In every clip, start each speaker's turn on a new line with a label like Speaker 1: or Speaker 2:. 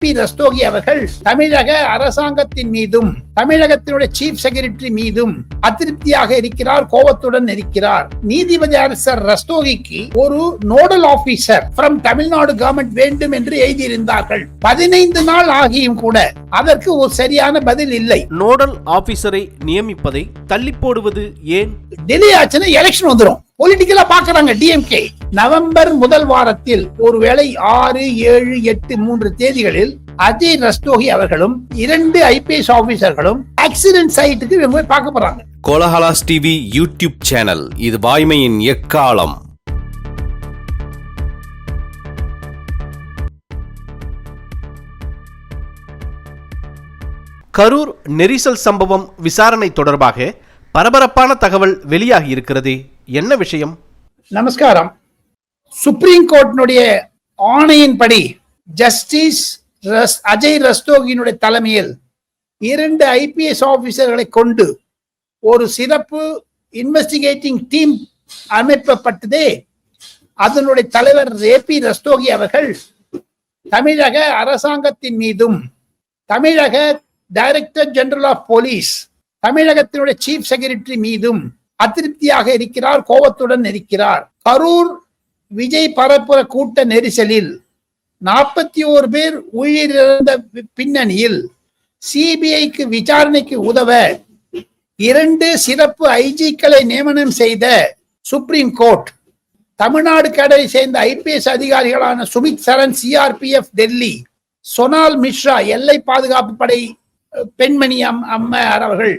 Speaker 1: ரஸ்தோகி அவர்கள் தமிழக அரசாங்கத்தின் மீதும் தமிழகத்தினுடைய சீஃப் செக்ரட்டரி மீதும் அதிருப்தியாக இருக்கிறார், கோபத்துடன் இருக்கிறார். நீதிபதி அரசர் ரஸ்தோகிக்கு ஒரு nodal officer from Tamil Nadu government வேண்டும் என்று எழுதியிருந்தார்கள். 15 நாள் ஆகியும் கூட அதற்கு ஒரு சரியான பதில் இல்லை.
Speaker 2: நோடல் ஆபீசரை நியமிப்பதை தள்ளி போடுவது ஏன்?
Speaker 1: டெல்லி ஆச்சுன்னா எலெக்ஷன் வந்துடும். பொலிட்டிக்கலா பாக்குறாங்க டிஎம்கே. நவம்பர் முதல் வாரத்தில் ஒருவேளை 6, 7, 8, 3 தேதிகளில் அஜய் ரஸ்தோகி அவர்களும் 2 ஐபிஎஸ் ஆபீசர்களும் ஆக்சிடென்ட் சைட்டுக்கு போய் பார்க்க போறாங்க.
Speaker 3: கோலஹலாஸ் டிவி யூடியூப் சேனல், இது வாய்மையின் எக்காலம்.
Speaker 2: கரூர் நெரிசல் சம்பவம் விசாரணை தொடர்பாக பரபரப்பான தகவல் வெளியாகி இருக்கிறது. என்ன விஷயம்?
Speaker 1: நமஸ்காரம். சுப்ரீம் கோர்ட்டினுடைய ஆணையின்படி ஜஸ்டிஸ் அஜய் ரஸ்தோகியினுடைய தலைமையில் 2 ஐபிஎஸ் ஆபீசர்களை கொண்டு ஒரு சிறப்பு இன்வெஸ்டிகேட்டிங் டீம் அமைக்கப்பட்டதே. அதனுடைய தலைவர் ஏபி ரஸ்தோகி அவர்கள் தமிழக அரசாங்கத்தின் மீதும் தமிழக டைரக்டர் ஜெனரல் ஆஃப் போலீஸ், தமிழகத்தினுடைய சீஃப் செக்ரட்டரி மீதும் அதிருப்தியாக இருக்கிறார், கோபத்துடன் இருக்கிறார். கரூர் விஜய் பரப்புர கூட்ட நெரிசலில் 41 பேர் உயிரிழந்த பின்னணியில் சிபிஐக்கு விசாரணைக்கு உதவ 2 சிறப்பு ஐஜிக்களை நியமனம் செய்த சுப்ரீம் கோர்ட் தமிழ்நாடு கடை சேர்ந்த ஐபிஎஸ் அதிகாரிகளான சுமித் சரண் சிஆர்பிஎஃப் டெல்லி, சோனால் மிஸ்ரா எல்லை பாதுகாப்பு படை பெண்மணி அம்மையார் அவர்கள்,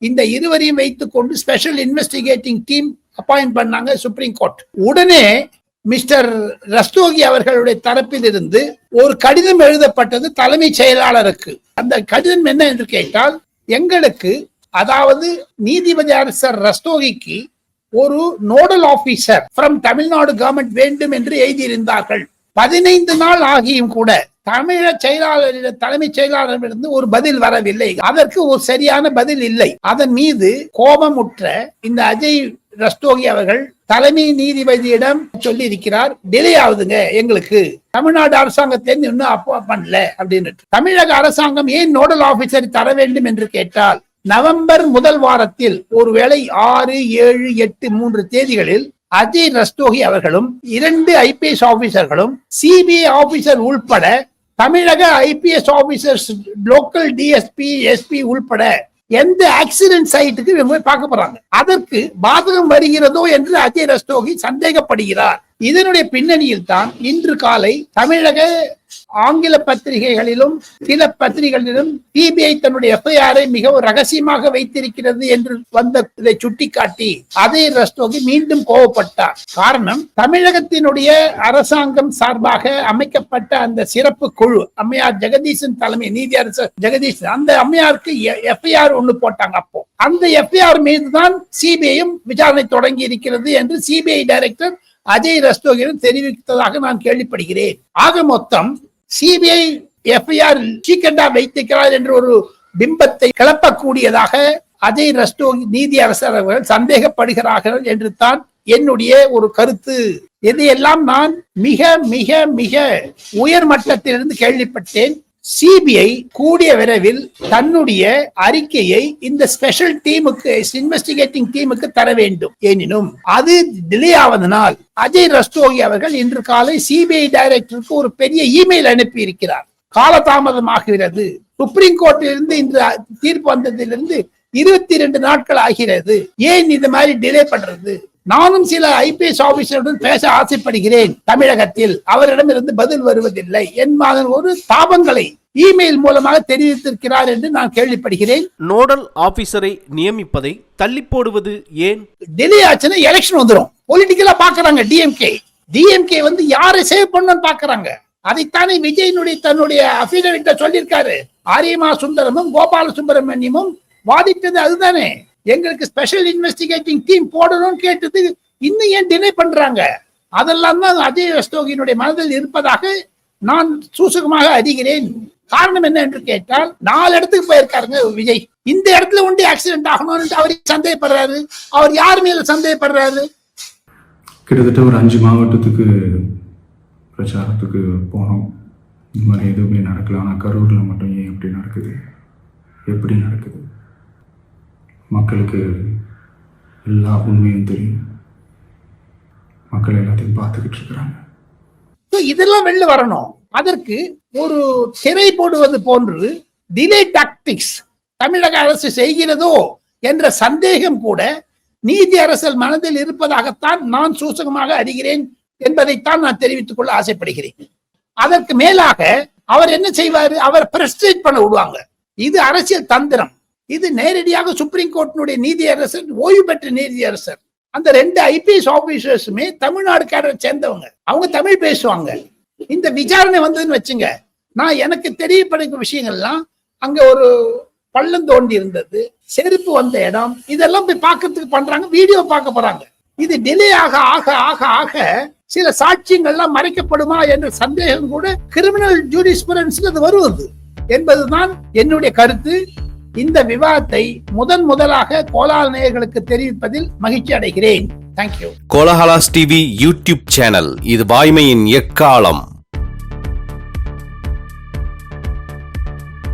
Speaker 1: இந்த இருவரையும் வைத்துக் கொண்டு ஸ்பெஷல் இன்வெஸ்டிகேட்டிங் டீம் அப்பாயிண்ட் பண்ணாங்க சுப்ரீம் கோர்ட். உடனே மிஸ்டர் ரஸ்தோகி அவர்களுடைய தரப்பில் இருந்து ஒரு கடிதம் எழுதப்பட்டது தலைமை செயலாளருக்கு. அந்த கடிதம் என்ன என்று கேட்டால், எங்களுக்கு, அதாவது நீதிபதி அரசர் ரஸ்தோகிக்கு ஒரு nodal officer from Tamil Nadu government வேண்டும் என்று எழுதியிருந்தார்கள். 15 நாள் ஆகியும் கூட தலைமை செயலாளரிடமிருந்து ஒரு பதில் வரவில்லை. அதற்கு ஒரு சரியான பதில் இல்லை. அதன் மீது கோபமுற்ற இந்த அஜய் ரஸ்தோகி அவர்கள் தலைமை நீதிபதியிடம் சொல்லி இருக்கிறார், டிலே ஆகுதுங்க, எங்களுக்கு தமிழ்நாடு அரசாங்கத்திலிருந்து இன்னும் அப்போ பண்ணல அப்படின்னு. தமிழக அரசாங்கம் ஏன் நோடல் ஆபீசரை தர வேண்டும் என்று கேட்டால், நவம்பர் முதல் வாரத்தில் ஒருவேளை 6, 7, 8, 3 தேதிகளில் அஜய் ரஸ்தோகி அவர்களும் 2 ஐபிஎஸ் ஆபீசர்களும் சிபிஐ ஆபீசர் உள்பட தமிழக IPS officers, local DSP, SP உள்பட எந்த ஆக்சிடென்ட் சைட்டுக்கு போய் பார்க்க போறாங்க. அதற்கு பாதகம் வருகிறதோ என்று அஜய் ரஸ்தோகி சந்தேகப்படுகிறார். இதனுடைய பின்னணியில் தான் இன்று காலை தமிழக ஆங்கில பத்திரிகைகளிலும் சில பத்திரிகைகளிலும் சிபிஐ தன்னுடைய எஃப்ஐஆரை மிகவும் ரகசியமாக வைத்திருக்கிறது என்று வந்ததை சுட்டிக்காட்டி அஜய் ரஸ்தோகி மீண்டும் கோபப்பட்டார். காரணம், தமிழகத்தினுடைய அரசாங்கம் சார்பாக அமைக்கப்பட்ட அந்த சிறப்பு குழு, அம்மையார் ஜெகதீசன் தலைமை நீதி அரசர் ஜெகதீசன், அந்த அம்மையாருக்கு எஃப்ஐஆர் ஒண்ணு போட்டாங்க. அப்போ அந்த எஃப்ஐஆர் மீதுதான் சிபிஐயும் விசாரணை தொடங்கி இருக்கிறது என்று சிபிஐ டைரக்டர் அஜய் ரஸ்தோகியிடம் தெரிவித்ததாக நான் கேள்விப்படுகிறேன். ஆக மொத்தம் சிபிஐ எஃப்ஐஆர் சீக்கிரட்டா வைத்திருக்கிறார் என்ற ஒரு பிம்பத்தை கிளப்பக்கூடியதாக அஜய் ரஸ்தோகி நீதி அரசர் அவர்கள் சந்தேகப்படுகிறார்கள் என்று தான் என்னுடைய ஒரு கருத்து. இதையெல்லாம் நான் மிக மிக மிக உயர் மட்டத்திலிருந்து கேள்விப்பட்டேன். சிபிஐ கூடிய விரைவில் தன்னுடைய அறிக்கையை இந்த ஸ்பெஷல் டீமுக்கு, இன்வெஸ்டிகேட்டிங் டீமுக்கு தர வேண்டும். எனினும் அது டிலே ஆவதனால் அஜய் ரஸ்தோகி அவர்கள் இன்று காலை சிபிஐ டைரக்டருக்கு ஒரு பெரிய இமெயில் அனுப்பி இருக்கிறார். காலதாமதமாகிறது, சுப்ரீம் கோர்ட்டிலிருந்து இன்று தீர்ப்பு வந்ததிலிருந்து 22 நாட்கள் ஆகிறது, ஏன் இந்த மாதிரி டிலே பண்றது? நானும் சில ஐபிஎஸ் ஆபீசருடன் பேச ஆசைப்படுகிறேன் தமிழகத்தில், அவரிடமிருந்து பதில் வருவதில்லை என்பதன் ஒரு தாபங்களை இமெயில் மூலமாக தெரிவித்திருக்கிறார் என்று நான் கேள்விப்படுகிறேன்.
Speaker 2: நோடல் ஆபீசரை நியமிப்பதை தள்ளி போடுவது ஏன்?
Speaker 1: டெல்லி ஆச்சுன்னா எலெக்ஷன் வந்துடும். பொலிட்டிக்கலா பாக்குறாங்க டிஎம்கே வந்து யாரை சேவ் பண்ணணும்னு பாக்குறாங்க. அதைத்தானே விஜயனுடைய தன்னுடைய அபிடவிட்ட சொல்லியிருக்காரு. ஆரியமா சுந்தரமும் கோபால சுப்பிரமணியமும் வாதிட்டது அதுதானே. எங்களுக்கு ஸ்பெஷல் இன்வெஸ்டிகேட்டிங் டீம் போடணும்னு கேட்டது இன்னும் ஏன் டிலே பண்றாங்க? அதெல்லாம் தான் அஜய் ரஸ்தோகியினுடைய மனதில் இருப்பதாக நான் சூசகமாக அறிகிறேன். காரணம் என்ன என்று கேட்டால், 4 இடத்துக்கு போயிருக்காருங்க விஜய். இந்த இடத்துல ஒண்டி ஆக்சிடென்ட் ஆகணும்னு அவர் சந்தேகப்படுறாரு. அவர் யார் மேல சந்தேகப்படுறாரு?
Speaker 4: கிட்டத்தட்ட ஒரு 5 மாவட்டத்துக்கு பிரச்சாரத்துக்கு போனோம். இந்த மாதிரி எதுவுமே நடக்கல. ஆனால் கரூரில் மட்டும் ஏன் எப்படி நடக்குது, எப்படி நடக்குது? மக்களுக்கு எல்லா உண்மையும் தெரியும். மக்கள் எல்லாத்தையும் பார்த்துக்கிட்டு இருக்கிறாங்க.
Speaker 1: So, இதெல்லாம் வெளில வரணும். அதற்கு ஒரு திரை போடுவது போன்று டிலே டாக்டிக்ஸ் தமிழக அரசு செய்கிறதோ என்ற சந்தேகம் கூட நீதி அரசல் மனதில் இருப்பதாகத்தான் நான் சூசகமாக அறிகிறேன் என்பதைத்தான் நான் தெரிவித்துக் கொள்ள ஆசைப்படுகிறேன். அதற்கு மேலாக அவர் என்ன செய்வாரு, அவர் பிரஸ்டேஜ் பண்ண விடுவாங்க. இது அரசியல் தந்திரம். இது நேரடியாக சுப்ரீம் கோர்ட்டினுடைய நீதியரசர், ஓய்வு பெற்ற நீதியரசர், அந்த 2 ஐபிஎஸ் ஆபீசர்ஸுமே தமிழ்நாடு கேடரை சேர்ந்தவங்க. அவங்க தமிழ் பேசுவாங்க. இந்த விசாரணை வந்ததுன்னு வச்சுங்க, நான் எனக்கு தெரியப்படுகிற விஷயங்கள்லாம் அங்க ஒரு பள்ளம் தோண்டி இருந்தது, செருப்பு வந்த இடம், இதெல்லாம் போய் பார்க்கறதுக்கு பண்றாங்க, வீடியோ பார்க்க போறாங்க. இது டிலே ஆக ஆக ஆக ஆக சில சாட்சியங்கள்லாம் மறைக்கப்படுமா என்ற சந்தேகம் கூட கிரிமினல் ஜூரிஸ்பிரன்ஸ்ல அது வருவது என்பதுதான் என்னுடைய கருத்து. இந்த விவாதத்தை முதலாக கோலால் நேயர்களுக்கு தெரிவிப்பதில் மகிழ்ச்சி அடைகிறேன். Thank you.
Speaker 3: Kolahalas TV YouTube channel, இது வாய்மையின் எக்காலம்.